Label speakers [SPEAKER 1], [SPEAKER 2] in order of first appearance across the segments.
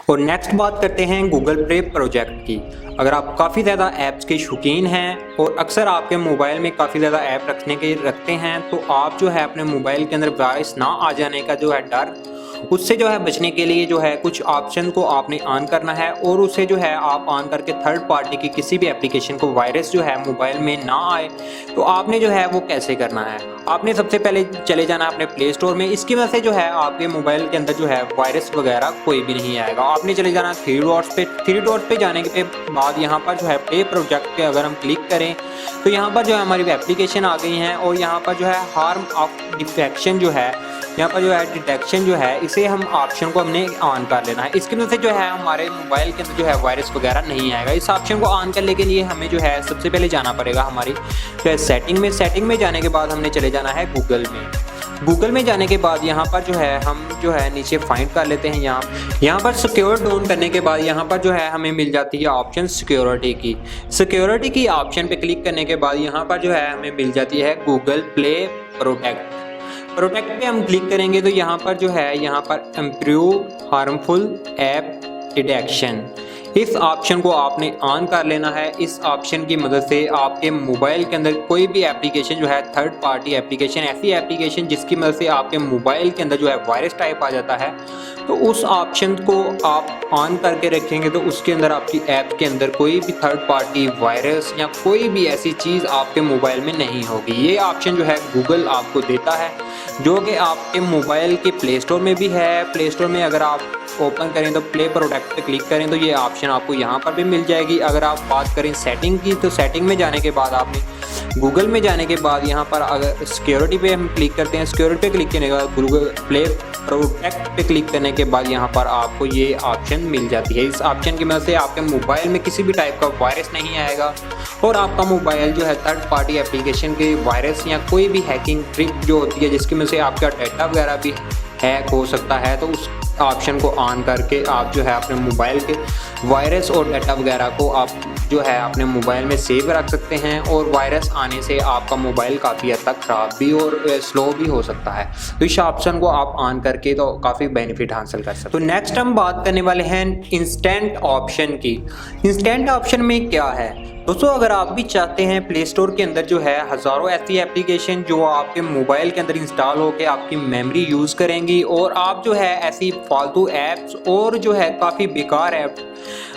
[SPEAKER 1] और नेक्स्ट बात करते हैं गूगल प्ले प्रोजेक्ट की। अगर आप काफ़ी ज़्यादा ऐप्स के शौकीन हैं और अक्सर आपके मोबाइल में काफ़ी ज़्यादा ऐप रखते हैं, तो आप जो है अपने मोबाइल के अंदर वायरस ना आ जाने का जो है डर, उससे जो है बचने के लिए जो है कुछ ऑप्शन को आपने ऑन करना है और उसे जो है आप ऑन करके थर्ड पार्टी की किसी भी एप्लीकेशन को वायरस जो है मोबाइल में ना आए, तो आपने जो है वो कैसे करना है। आपने सबसे पहले चले जाना है अपने प्ले स्टोर में। इसकी वजह से जो है आपके मोबाइल के अंदर जो है वायरस वगैरह कोई भी नहीं आएगा। आपने चले जाना थ्री डॉट्स पे जाने के बाद यहाँ पर जो है प्ले प्रोजेक्ट पे अगर हम क्लिक करें तो यहाँ पर जो है हमारी एप्लीकेशन आ गई हैं और यहाँ पर जो है हार्म ऑफ डिफेक्शन जो है, यहाँ पर जो है डिटेक्शन जो है, इसे हम ऑप्शन को हमने ऑन कर लेना है। इसकी वजह से जो है हमारे मोबाइल के अंदर जो है वायरस वगैरह नहीं आएगा। इस ऑप्शन को ऑन करने के लिए हमें जो है सबसे पहले जाना पड़ेगा हमारी जो है सेटिंग में जाने के बाद हमने चले जाना है गूगल में जाने के बाद यहाँ पर जो है हम जो है नीचे फाइंड कर लेते हैं। यहाँ पर सिक्योर डाउन करने के बाद यहाँ पर जो है हमें मिल जाती है ऑप्शन सिक्योरिटी की ऑप्शन पे क्लिक करने के बाद यहाँ पर जो है हमें मिल जाती है गूगल प्ले प्रोटेक्ट पे हम क्लिक करेंगे तो यहाँ पर जो है यहाँ पर इम्प्रूव हार्मफुल ऐप डिटेक्शन, इस ऑप्शन को आपने ऑन कर लेना है। इस ऑप्शन की मदद से आपके मोबाइल के अंदर कोई भी एप्लीकेशन जो है थर्ड पार्टी एप्लीकेशन, ऐसी एप्लीकेशन जिसकी मदद से आपके मोबाइल के अंदर जो है वायरस टाइप आ जाता है, तो उस ऑप्शन को आप ऑन करके रखेंगे तो उसके अंदर आपकी ऐप के अंदर कोई भी थर्ड पार्टी वायरस या कोई भी ऐसी चीज़ आपके मोबाइल में नहीं होगी। ये ऑप्शन जो है गूगल आपको देता है, जो कि आपके मोबाइल के प्ले स्टोर में भी है। प्ले स्टोर में अगर आप ओपन करें तो प्ले प्रोडक्ट पे क्लिक करें तो ये ऑप्शन आपको यहाँ पर भी मिल जाएगी। अगर आप बात करें सेटिंग की तो सेटिंग में जाने के बाद आपने गूगल में जाने के बाद यहाँ पर अगर सिक्योरिटी पे हम क्लिक करते हैं, सिक्योरिटी पे क्लिक करने के बाद गूगल प्ले प्रोटेक्ट पे क्लिक करने के बाद यहाँ पर आपको ये ऑप्शन मिल जाती है। इस ऑप्शन की मदद से आपके मोबाइल में किसी भी टाइप का वायरस नहीं आएगा और आपका मोबाइल जो है थर्ड पार्टी एप्लीकेशन के वायरस या कोई भी हैकिंग ट्रिक जो होती है जिसकी वजह से आपका डाटा वगैरह भी हैक हो सकता है, तो उस ऑप्शन को ऑन करके आप जो है अपने मोबाइल के वायरस और डाटा वगैरह को आप जो है अपने मोबाइल में सेव रख सकते हैं और वायरस आने से आपका मोबाइल काफ़ी हद तक ख़राब भी और स्लो भी हो सकता है। तो इस ऑप्शन को आप ऑन करके तो काफ़ी बेनिफिट हासिल कर सकते हैं। तो नेक्स्ट हम बात करने वाले हैं इंस्टेंट ऑप्शन की। इंस्टेंट ऑप्शन में क्या है दोस्तों, अगर आप भी चाहते हैं प्ले स्टोर के अंदर जो है हज़ारों ऐसी एप्लीकेशन जो आपके मोबाइल के अंदर इंस्टॉल होकर आपकी मेमोरी यूज़ करेंगी और आप जो है ऐसी फालतू ऐप्स और जो है काफ़ी बेकार ऐप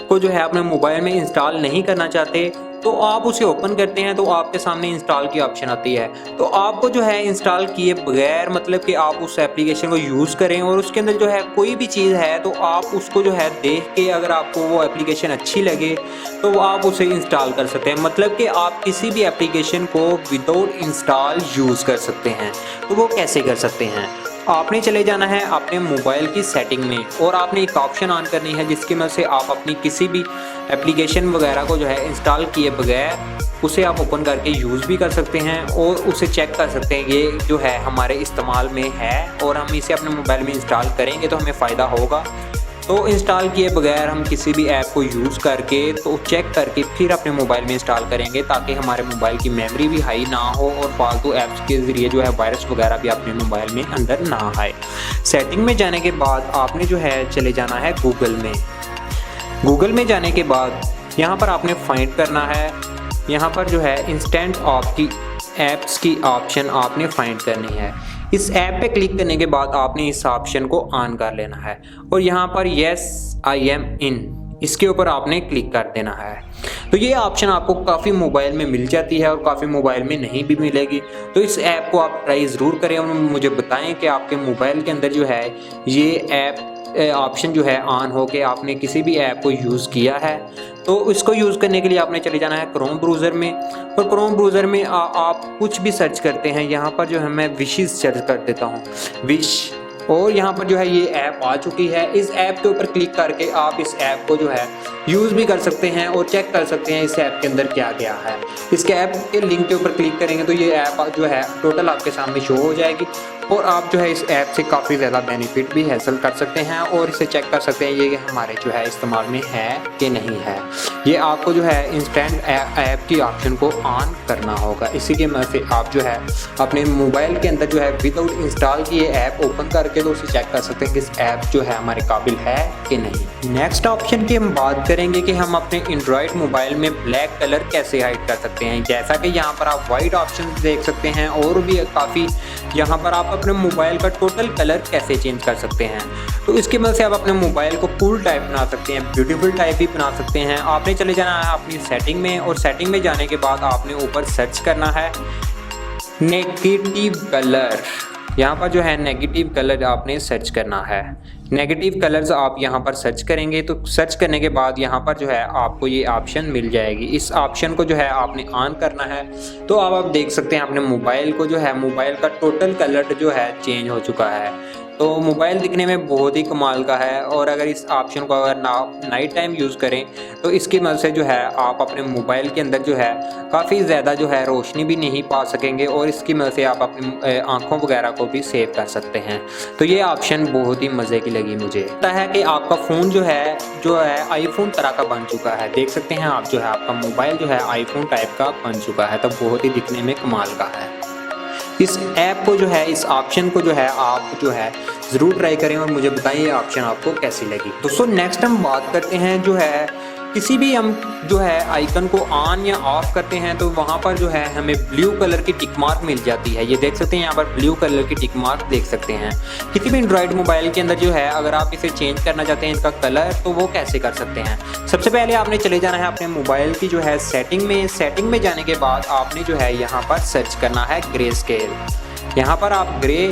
[SPEAKER 1] को जो है अपने मोबाइल में इंस्टॉल नहीं करना चाहते, तो आप उसे ओपन करते हैं तो आपके सामने इंस्टॉल की ऑप्शन आती है। तो आपको जो है इंस्टॉल किए बगैर मतलब कि आप उस एप्लीकेशन को यूज़ करें और उसके अंदर जो है कोई भी चीज़ है तो आप उसको जो है देख के अगर आपको वो एप्लीकेशन अच्छी लगे तो आप उसे इंस्टॉल कर सकते हैं। मतलब कि आप किसी भी एप्लीकेशन को विदाउट इंस्टॉल यूज़ कर सकते हैं। तो वो कैसे कर सकते हैं, आपने चले जाना है अपने मोबाइल की सेटिंग में और आपने एक ऑप्शन ऑन करनी है जिसकी मदद से आप अपनी किसी भी एप्लीकेशन वगैरह को जो है इंस्टॉल किए बगैर उसे आप ओपन करके यूज़ भी कर सकते हैं और उसे चेक कर सकते हैं ये जो है हमारे इस्तेमाल में है और हम इसे अपने मोबाइल में इंस्टॉल करेंगे तो हमें फ़ायदा होगा। तो इंस्टॉल किए बगैर हम किसी भी ऐप को यूज़ करके तो चेक करके फिर अपने मोबाइल में इंस्टॉल करेंगे ताकि हमारे मोबाइल की मेमोरी भी हाई ना हो और फालतू ऐप्स के ज़रिए जो है वायरस वगैरह भी अपने मोबाइल में अंदर ना आए। सेटिंग में जाने के बाद आपने जो है चले जाना है गूगल में जाने के बाद यहाँ पर आपने फाइंड करना है, यहाँ पर जो है इंस्टेंट ऑफ की ऐप्स की ऑप्शन आपने फाइंड करनी है। इस ऐप पे क्लिक करने के बाद आपने इस ऑप्शन को ऑन कर लेना है और यहाँ पर यस आई एम इन, इसके ऊपर आपने क्लिक कर देना है। तो ये ऑप्शन आपको काफ़ी मोबाइल में मिल जाती है और काफ़ी मोबाइल में नहीं भी मिलेगी। तो इस ऐप को आप ट्राई ज़रूर करें और मुझे बताएं कि आपके मोबाइल के अंदर जो है ये ऐप ऑप्शन जो है ऑन हो के आपने किसी भी ऐप को यूज़ किया है। तो इसको यूज़ करने के लिए आपने चले जाना है क्रोम ब्राउज़र में और क्रोम ब्राउज़र में आप कुछ भी सर्च करते हैं। यहाँ पर जो है मैं विशेस सर्च कर देता हूँ, विश, और यहाँ पर जो है ये ऐप आ चुकी है। इस ऐप के ऊपर क्लिक करके आप इस ऐप को जो है यूज़ भी कर सकते हैं और चेक कर सकते हैं इस ऐप के अंदर क्या क्या है। इसके ऐप के लिंक के ऊपर क्लिक करेंगे तो ये ऐप जो है टोटल आपके सामने शो हो जाएगी और आप जो है इस ऐप से काफ़ी ज़्यादा बेनिफिट भी हासिल कर सकते हैं और इसे चेक कर सकते हैं ये हमारे जो है इस्तेमाल में है कि नहीं है। ये आपको जो है इंस्टेंट ऐप की ऑप्शन को ऑन करना होगा। इसी के मदद से आप जो है अपने मोबाइल के अंदर जो है विदाउट इंस्टॉल किए ऐप ओपन करके तो उसे चेक कर सकते हैं कि इस ऐप जो है हमारे काबिल है कि नहीं। नेक्स्ट ऑप्शन की हम बात करेंगे कि हम अपने एंड्रॉयड मोबाइल में ब्लैक कलर कैसे हाइड कर सकते हैं। जैसा कि यहाँ पर आप वाइट ऑप्शन देख सकते हैं और भी काफ़ी यहाँ पर आप अपने मोबाइल का टोटल कलर कैसे चेंज कर सकते हैं। तो इसकी मदद से आप अपने मोबाइल को कूल टाइप बना सकते हैं, ब्यूटीफुल टाइप भी बना सकते हैं। आपने चले जाना है अपनी सेटिंग में और सेटिंग में जाने के बाद आपने ऊपर सर्च करना है नेगेटिव कलर। यहाँ पर जो है नेगेटिव कलर आपने सर्च करना है। नेगेटिव कलर्स आप यहाँ पर सर्च करेंगे तो सर्च करने के बाद यहाँ पर जो है आपको ये ऑप्शन मिल जाएगी। इस ऑप्शन को जो है आपने ऑन करना है तो अब आप देख सकते हैं अपने मोबाइल को जो है मोबाइल का टोटल कलर जो है चेंज हो चुका है। तो मोबाइल दिखने में बहुत ही कमाल का है और अगर इस ऑप्शन को अगर नाइट टाइम यूज़ करें तो इसकी मदद से जो है आप अपने मोबाइल के अंदर जो है काफ़ी ज़्यादा जो है रोशनी भी नहीं पा सकेंगे और इसकी मदद से आप अपनी आँखों वगैरह को भी सेव कर सकते हैं। तो ये ऑप्शन बहुत ही मज़े की लगी मुझे। लगता है कि आपका फ़ोन जो है आईफोन तरह का बन चुका है। देख सकते हैं आप जो है आपका मोबाइल जो है आईफोन टाइप का बन चुका है। तो बहुत ही दिखने में कमाल का है। इस ऐप को जो है इस ऑप्शन को जो है आप जो है ज़रूर ट्राई करें और मुझे बताइए ये ऑप्शन आपको कैसी लगी। दोस्तों नेक्स्ट हम बात करते हैं जो है किसी भी हम जो है आइकन को ऑन या ऑफ करते हैं तो वहाँ पर जो है हमें ब्लू कलर की टिक मार्क मिल जाती है। ये देख सकते हैं यहाँ पर ब्लू कलर की टिक मार्क देख सकते हैं। किसी भी एंड्रॉयड मोबाइल के अंदर जो है अगर आप इसे चेंज करना चाहते हैं इनका कलर तो वो कैसे कर सकते हैं। सबसे पहले आपने चले जाना है अपने मोबाइल की जो है सेटिंग में जाने के बाद आपने जो है यहाँ पर सर्च करना है ग्रे स्केल। यहाँ पर आप ग्रे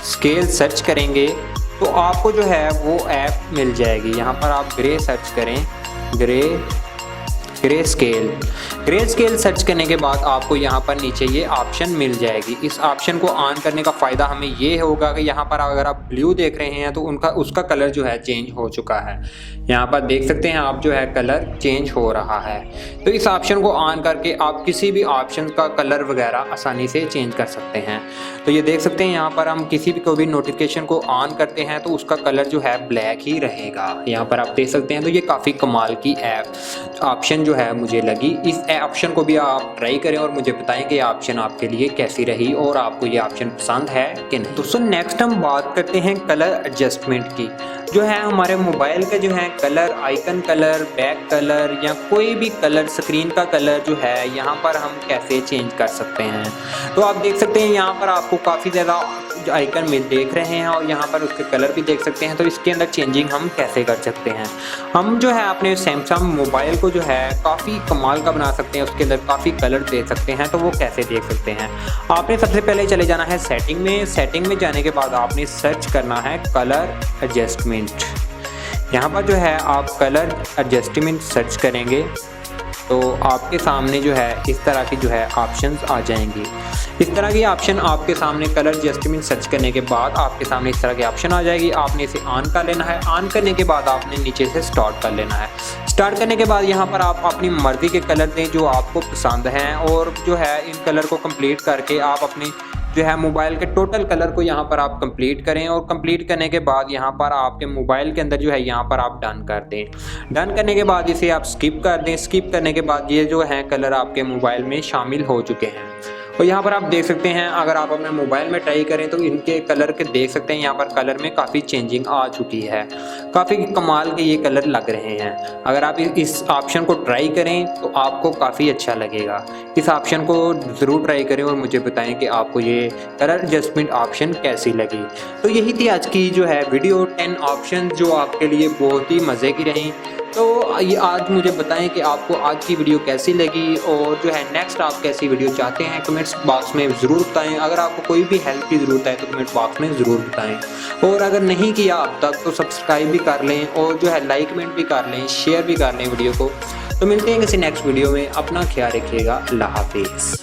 [SPEAKER 1] स्केल सर्च करेंगे तो आपको जो है वो ऐप मिल जाएगी। यहाँ पर आप ग्रे सर्च करें, ग्रे स्केल सर्च करने के बाद आपको यहाँ पर नीचे ये ऑप्शन मिल जाएगी। इस ऑप्शन को ऑन करने का फ़ायदा हमें ये होगा कि यहाँ पर अगर आप ब्लू देख रहे हैं तो उसका कलर जो है चेंज हो चुका है। यहाँ पर देख सकते हैं आप जो है कलर चेंज हो रहा है। तो इस ऑप्शन को ऑन करके आप किसी भी ऑप्शन का कलर वगैरह आसानी से चेंज कर सकते हैं। तो ये देख सकते हैं यहाँ पर हम किसी भी कोई भी नोटिफिकेशन को ऑन करते हैं तो उसका कलर जो है ब्लैक ही रहेगा। यहाँ पर आप देख सकते हैं। तो ये काफ़ी कमाल की ऐप ऑप्शन जो है मुझे लगी। इस ऑप्शन को भी आप ट्राई करें और मुझे बताएं कि ये ऑप्शन आपके लिए कैसी रही और आपको ये ऑप्शन पसंद है कि नहीं। दोस्तों नेक्स्ट हम बात करते हैं कलर एडजस्टमेंट की। जो है हमारे मोबाइल का जो है colour, icon colour, back colour या कोई भी कलर, स्क्रीन का कलर जो है यहाँ पर हम कैसे चेंज कर सकते हैं। तो आप देख सकते हैं यहाँ पर आपको काफ़ी ज़्यादा आइकन में देख रहे हैं और यहाँ पर उसके कलर भी देख सकते हैं। तो इसके अंदर चेंजिंग हम कैसे कर सकते हैं। हम जो है अपने सैमसंग मोबाइल को जो है काफ़ी कमाल का बना सकते हैं, उसके अंदर काफ़ी कलर दे सकते हैं। तो वो कैसे देख सकते हैं। आपने सबसे पहले चले जाना है सेटिंग में जाने के बाद आपने सर्च करना है कलर एडजस्टमेंट। यहाँ पर जो है आप कलर एडजस्टमेंट सर्च करेंगे तो आपके सामने जो है इस तरह की जो है ऑप्शंस आ जाएंगी। इस तरह की ऑप्शन आपके सामने कलर एडजस्टमेंट सर्च करने के बाद आपके सामने इस तरह की ऑप्शन आ जाएगी। आपने इसे ऑन कर लेना है। ऑन करने के बाद आपने नीचे से स्टार्ट कर लेना है। स्टार्ट करने के बाद यहाँ पर आप अपनी मर्ज़ी के कलर दें जो आपको पसंद हैं और जो है इन कलर को कंप्लीट करके आप अपने जो है मोबाइल के टोटल कलर को यहाँ पर आप कंप्लीट करें और कंप्लीट करने के बाद यहाँ पर आपके मोबाइल के अंदर जो है यहाँ पर आप डन कर दें। डन करने के बाद इसे आप स्किप कर दें। स्किप करने के बाद ये जो है कलर आपके मोबाइल में शामिल हो चुके हैं। और यहाँ पर आप देख सकते हैं अगर आप अपने मोबाइल में ट्राई करें तो इनके कलर के देख सकते हैं यहाँ पर कलर में काफ़ी चेंजिंग आ चुकी है। काफ़ी कमाल के ये कलर लग रहे हैं। अगर आप इस ऑप्शन को ट्राई करें तो आपको काफ़ी अच्छा लगेगा। इस ऑप्शन को ज़रूर ट्राई करें और मुझे बताएं कि आपको ये कलर एडजस्टमेंट ऑप्शन कैसी लगी। तो यही थी आज की जो है वीडियो 10 ऑप्शन जो आपके लिए बहुत ही मज़े की रही। तो ये आज मुझे बताएं कि आपको आज की वीडियो कैसी लगी और जो है नेक्स्ट आप कैसी वीडियो चाहते हैं कमेंट्स बॉक्स में ज़रूर बताएं। अगर आपको कोई भी हेल्प की ज़रूरत है तो कमेंट बॉक्स में ज़रूर बताएं। और अगर नहीं किया अब तक तो सब्सक्राइब भी कर लें और जो है लाइक कमेंट भी कर लें, शेयर भी कर लें वीडियो को। तो मिलते हैं किसी नेक्स्ट वीडियो में। अपना ख्याल रखिएगा। अल्लाह हाफिज़।